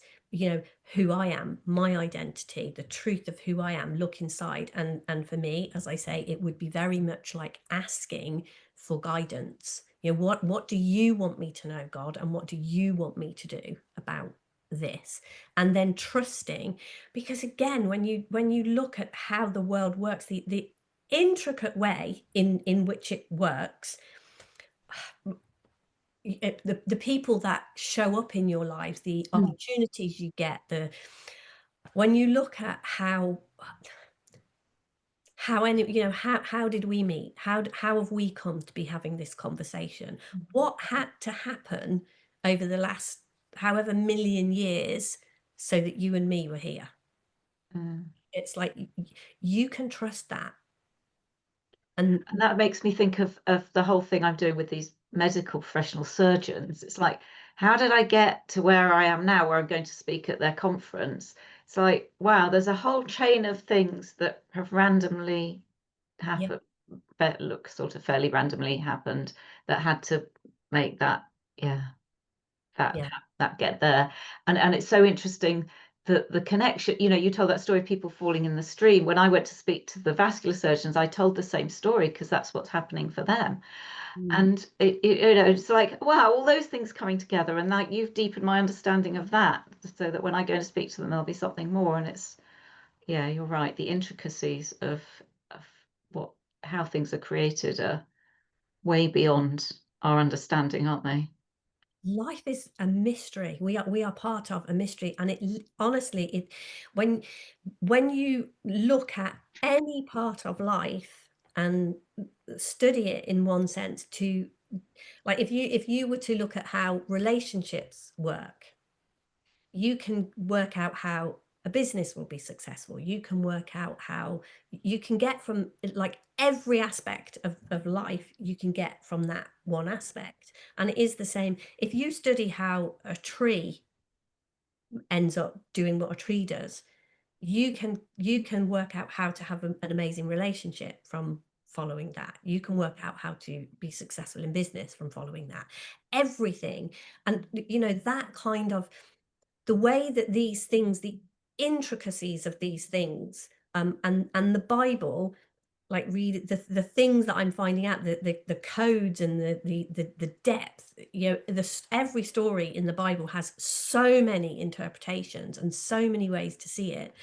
who I am, my identity, the truth of who I am, look inside. And for me, as I say, it would be very much like asking for guidance. What do you want me to know, God? And what do you want me to do about this? And then trusting, because again, when you look at how the world works, the intricate way in which it works, the people that show up in your lives, the opportunities you get, when you look at how how did we meet, how have we come to be having this conversation, what had to happen over the last however million years so that you and me were here. It's like you can trust that. And And that makes me think of the whole thing I'm doing with these medical professional surgeons. It's like, how did I get to where I am now, where I'm going to speak at their conference? It's like, wow, there's a whole chain of things that have randomly yeah, happened, but look sort of fairly randomly happened, that had to make that, yeah, that yeah, that get there. And it's so interesting that the connection, you told that story of people falling in the stream. When I went to speak to the vascular surgeons, I told the same story because that's what's happening for them. mm, And it's like, wow, all those things coming together, and like you've deepened my understanding of that, so that when I go to speak to them, there'll be something more. And it's, yeah, you're right, the intricacies of what how things are created are way beyond our understanding, aren't they? life is a mystery. We are part of a mystery, and honestly, when you look at any part of life and study it in one sense, to like, if you were to look at how relationships work, you can work out how a business will be successful. You can work out how you can get from, like, every aspect of life, you can get from that one aspect. And it is the same if you study how a tree ends up doing what a tree does. You can work out how to have an amazing relationship from following that. You can work out how to be successful in business from following that. Everything. And, you know, that kind of the way that these things, the intricacies of these things, and the Bible, like read the things that I'm finding out, the codes and the depth, you know, every story in the Bible has so many interpretations and so many ways to see it.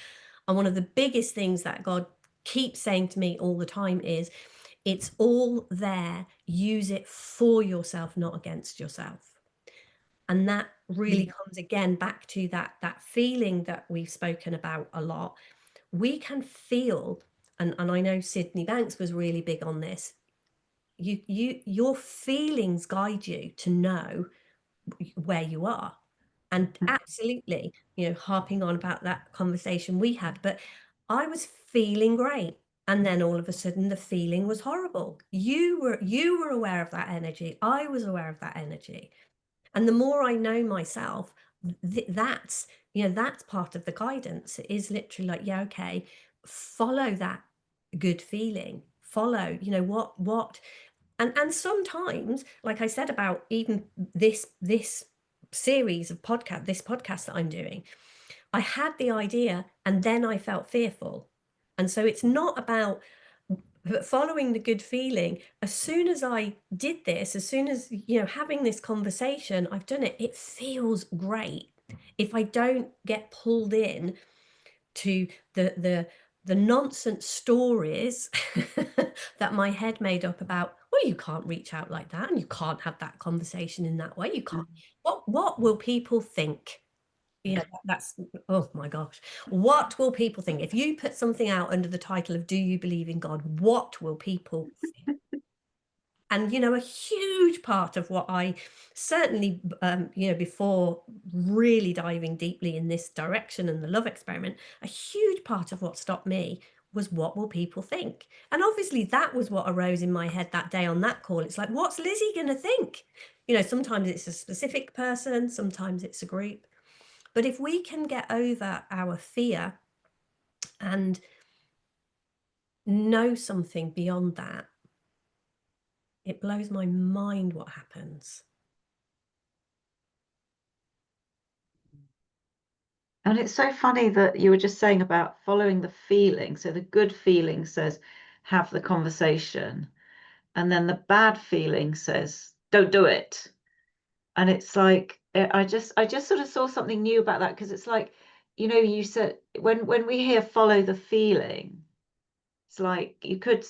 And one of the biggest things that God keeps saying to me all the time is, it's all there, use it for yourself, not against yourself. And that really comes again back to that feeling that we've spoken about a lot. We can feel, and I know Sydney Banks was really big on this, your feelings guide you to know where you are. And absolutely, you know, harping on about that conversation we had, but I was feeling great, and then all of a sudden the feeling was horrible. You were aware of that energy, I was aware of that energy. And the more I know myself, that's, you know, that's part of the guidance. It is literally like, yeah, okay, follow that good feeling, follow, you know, what and sometimes, like I said about even this series of this podcast that I'm doing, I had the idea and then I felt fearful. And so it's not about following the good feeling. As soon as I did this, as soon as, you know, having this conversation, I've done it, it feels great. If I don't get pulled in to the nonsense stories that my head made up about, well, you can't reach out like that and you can't have that conversation in that way, you can't, what will people think? You know, that's, oh my gosh, what will people think if you put something out under the title of do you believe in God? What will people think? And, you know, a huge part of what I certainly, you know, before really diving deeply in this direction and the love experiment, a huge part of what stopped me was what will people think? And obviously that was what arose in my head that day on that call. It's like, what's Lizzie going to think? You know, sometimes it's a specific person, sometimes it's a group. But if we can get over our fear and know something beyond that, it blows my mind what happens. And it's so funny that you were just saying about following the feeling. So the good feeling says, have the conversation. And then the bad feeling says, don't do it. And it's like, I just sort of saw something new about that, because it's like, you know, you said when we hear follow the feeling, it's like you could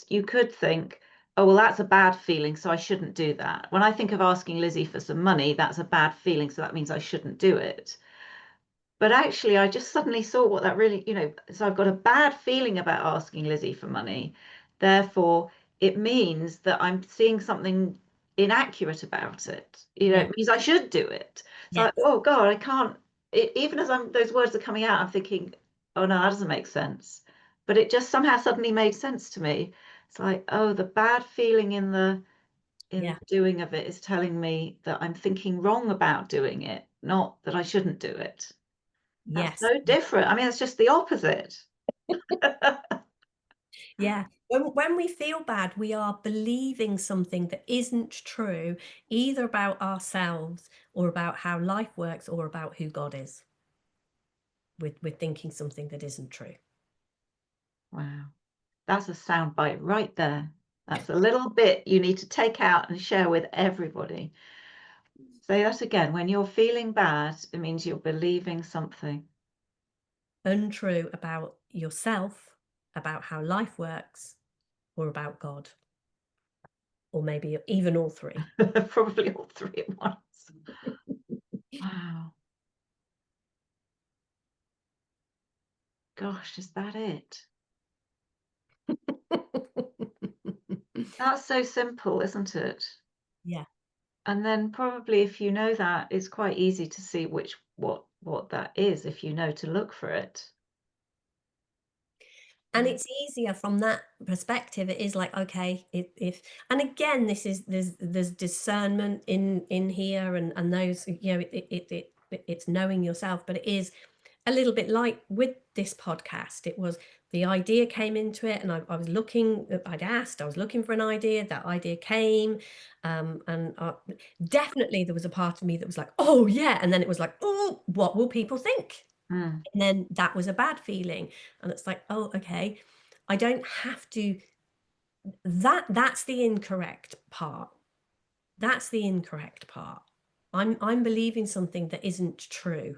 think, oh, well, that's a bad feeling, so I shouldn't do that. When I think of asking Lizzie for some money, that's a bad feeling, so that means I shouldn't do it. But actually, I just suddenly saw what that really, you know, so I've got a bad feeling about asking Lizzie for money. Therefore, it means that I'm seeing something inaccurate about it. You know, Yeah. it means I should do it. So, Yeah. oh God, I can't, even as those words are coming out, I'm thinking, oh no, that doesn't make sense. But it just somehow suddenly made sense to me. It's like, oh, the bad feeling in Yeah. the doing of it is telling me that I'm thinking wrong about doing it, not that I shouldn't do it. That's Yes. so different. I mean, it's just the opposite. Yeah. When we feel bad, we are believing something that isn't true, either about ourselves or about how life works or about who God is. We're thinking something that isn't true. Wow. That's a sound bite right there. That's a little bit you need to take out and share with everybody. Say that again. When you're feeling bad, it means you're believing something. Untrue about yourself, about how life works, or about God, or maybe even all three. Probably all three at once. Wow. Gosh, is that it? That's so simple, isn't it? Yeah. And then probably if you know that, it's quite easy to see what that is if you know to look for it. And it's easier from that perspective. It is like, okay, if and again, this is there's discernment in here, and those, you know, it's knowing yourself, but it is a little bit like with this podcast. It was the idea came into it, and I was looking, I was looking for an idea, that idea came, and definitely there was a part of me that was like, oh yeah, and then it was like, oh, what will people think? Mm, And then that was a bad feeling, and it's like, oh, okay, I don't have to. That's the incorrect part. That's the incorrect part. I'm believing something that isn't true.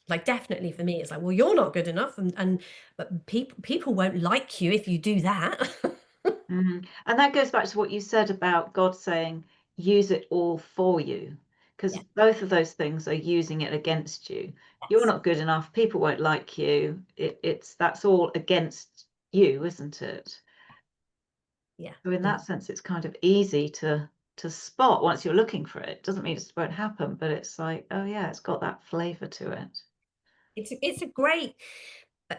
Like, definitely for me, it's like, well, you're not good enough, and but people won't like you if you do that. mm. And that goes back to what you said about God saying, use it all for you, because Yeah, both of those things are using it against you. You're yes, not good enough, people won't like you. It's that's all against you, isn't it? yeah, So in and that sense, it's kind of easy to spot once you're looking for it. Doesn't mean it won't happen, but it's like, oh yeah, it's got that flavor to it. it's a great,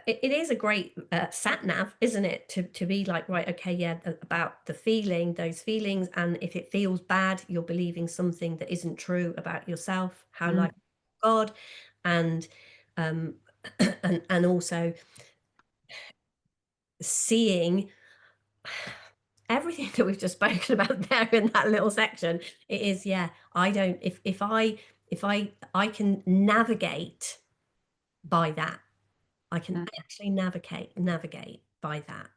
it is a great sat nav, isn't it? To be like, right, okay, yeah, about the feeling, those feelings, and if it feels bad, you're believing something that isn't true about yourself, how Mm, like God, and um, and also seeing everything that we've just spoken about there in that little section. It is, yeah, I don't, if I can navigate by that, I can mm, actually navigate by that,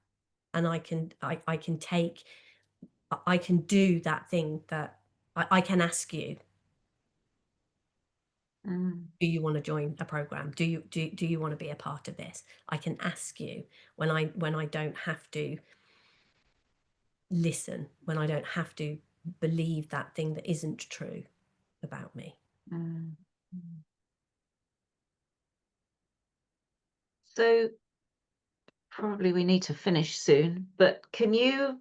and I can take, I can do that thing that I can ask you, mm, do you want to join a program? Do you want to be a part of this? I can ask you when I don't have to listen, when I don't have to believe that thing that isn't true about me. mm, mm. So probably we need to finish soon, but can you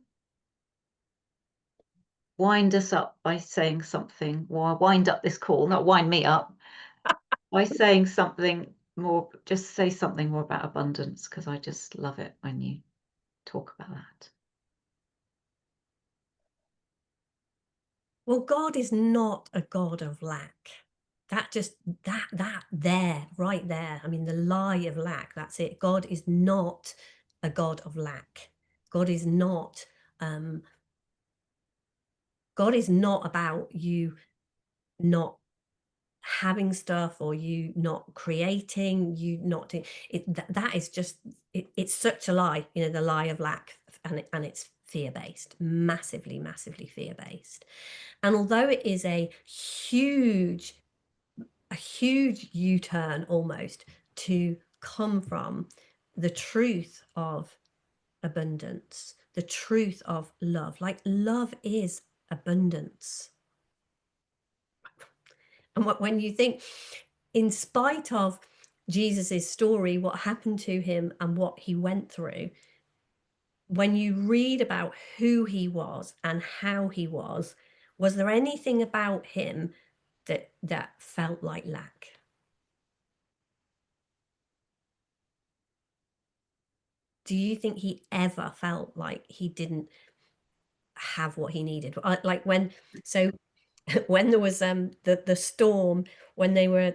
wind us up by saying something, or wind up this call, not wind me up, by saying something more, just say something more about abundance, because I just love it when you talk about that. Well, God is not a God of lack. That just, that there, right there. I mean, the lie of lack, that's it. God is not a God of lack. God is not, um, God is not about you not having stuff, or you not creating, you not doing it. That is just, it's such a lie, the lie of lack, and it's fear-based, massively fear-based. And although it is a huge U-turn almost to come from the truth of abundance, the truth of love, like love is abundance. And when you think, in spite of Jesus's story, what happened to him and what he went through, when you read about who he was and how he was there anything about him that felt like lack? Do you think he ever felt like he didn't have what he needed? Like when, so when there was the storm, when they were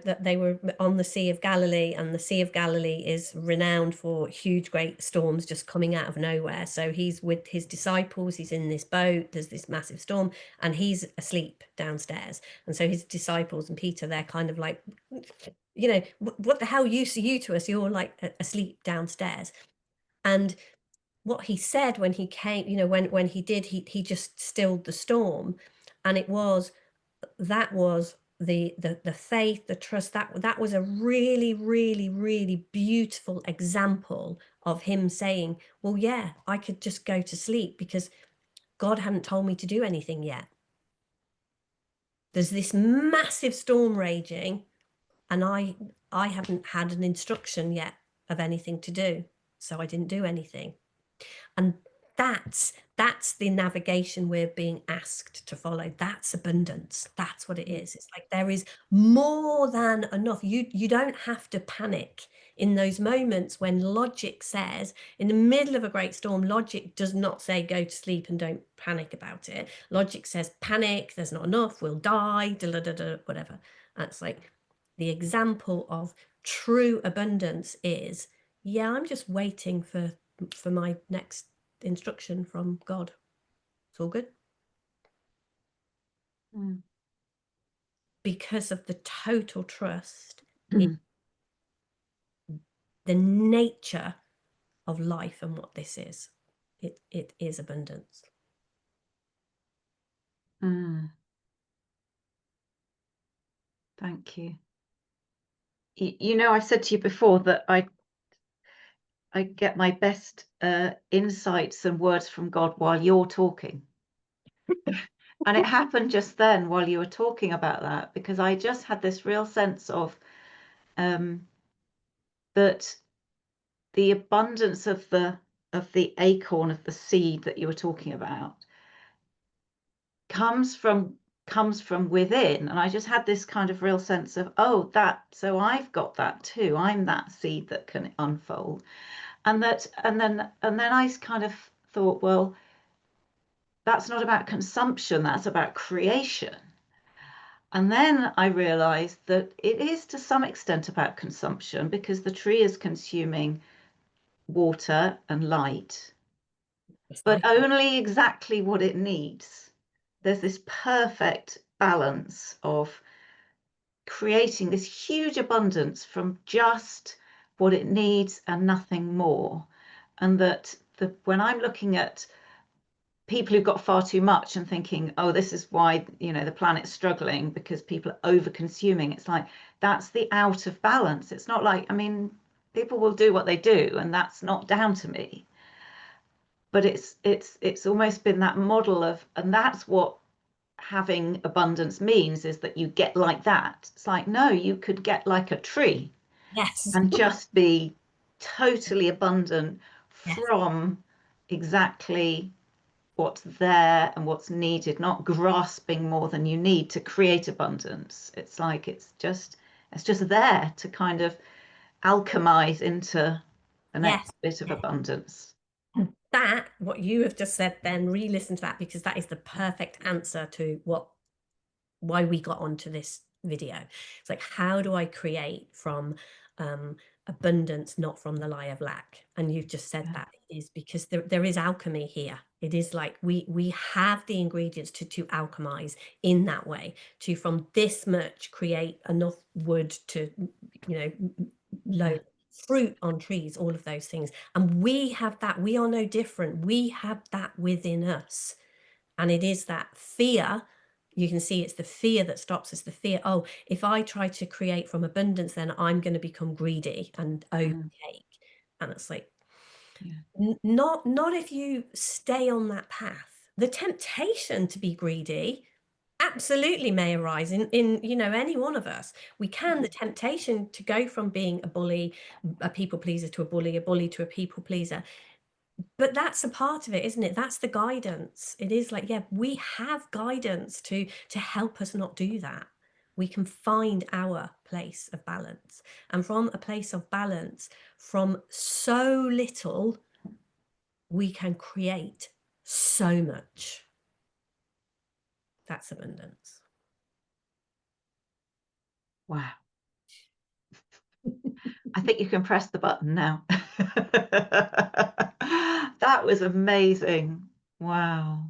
on the Sea of Galilee, and the Sea of Galilee is renowned for huge great storms just coming out of nowhere. So he's with his disciples, he's in this boat, there's this massive storm, and he's asleep downstairs. And so his disciples and Peter, they're kind of like, what the hell use are you to us? You're like asleep downstairs. And what he said when he came, when he did, he just stilled the storm. And that was the faith, the trust. That was a really beautiful example of him saying, well, yeah, I could just go to sleep because God hadn't told me to do anything yet. There's this massive storm raging, and I haven't had an instruction yet of anything to do, so I didn't do anything. And that's the navigation we're being asked to follow. That's abundance. That's what it is. It's like there is more than enough. You don't have to panic in those moments when logic says, in the middle of a great storm, logic does not say go to sleep and don't panic about it. Logic says panic, there's not enough, we'll die, whatever. And it's like, the example of true abundance is, yeah, I'm just waiting for my next instruction from God. It's all good. Mm. Because of the total trust in Mm. the nature of life and what this is. It is abundance. Mm. Thank you. You know, I said to you before that I get my best insights and words from God while you're talking. And it happened just then while you were talking about that, because I just had this real sense of that the abundance of the acorn, of the seed that you were talking about, comes from within. And I just had this kind of real sense of, oh, so I've got that too. I'm that seed that can unfold. And then I kind of thought, well, that's not about consumption, that's about creation. And then I realized that it is to some extent about consumption, because the tree is consuming water and light, but Precisely. only exactly what it needs. There's this perfect balance of creating this huge abundance from just what it needs and nothing more. And that when I'm looking at people who've got far too much and thinking, oh, this is why, the planet's struggling because people are over consuming, it's like, that's the out of balance. It's not like, I mean, people will do what they do, and that's not down to me. But it's almost been that model of, and that's what having abundance means, is that you get like that. It's like, no, you could get like a tree Yes. and just be totally abundant Yes. from exactly what's there and what's needed, not grasping more than you need to create abundance. It's like it's just there to kind of alchemize into the Yes. next bit of Yes. abundance. That, what you have just said, then re-listen to that, because that is the perfect answer to why we got onto this video. It's like, how do I create from abundance, not from the lie of lack? And you've just said Yeah. that it is because there is alchemy here. It is like we have the ingredients to alchemize in that way, to from this much create enough wood to load fruit on trees, all of those things. And we have that. We are no different. We have that within us. And it is that fear. You can see it's the fear that stops us. The fear, oh, if I try to create from abundance, then I'm going to become greedy and overtake. And it's like, Yeah. not if you stay on that path. The temptation to be greedy absolutely may arise in any one of us. We can. The temptation to go from being a people pleaser, to a bully to a people pleaser. But that's a part of it, isn't it? That's the guidance. It is like, yeah, we have guidance to help us not do that. We can find our place of balance. And from a place of balance, from so little, we can create so much. That's abundance. Wow. I think you can press the button now. That was amazing. Wow.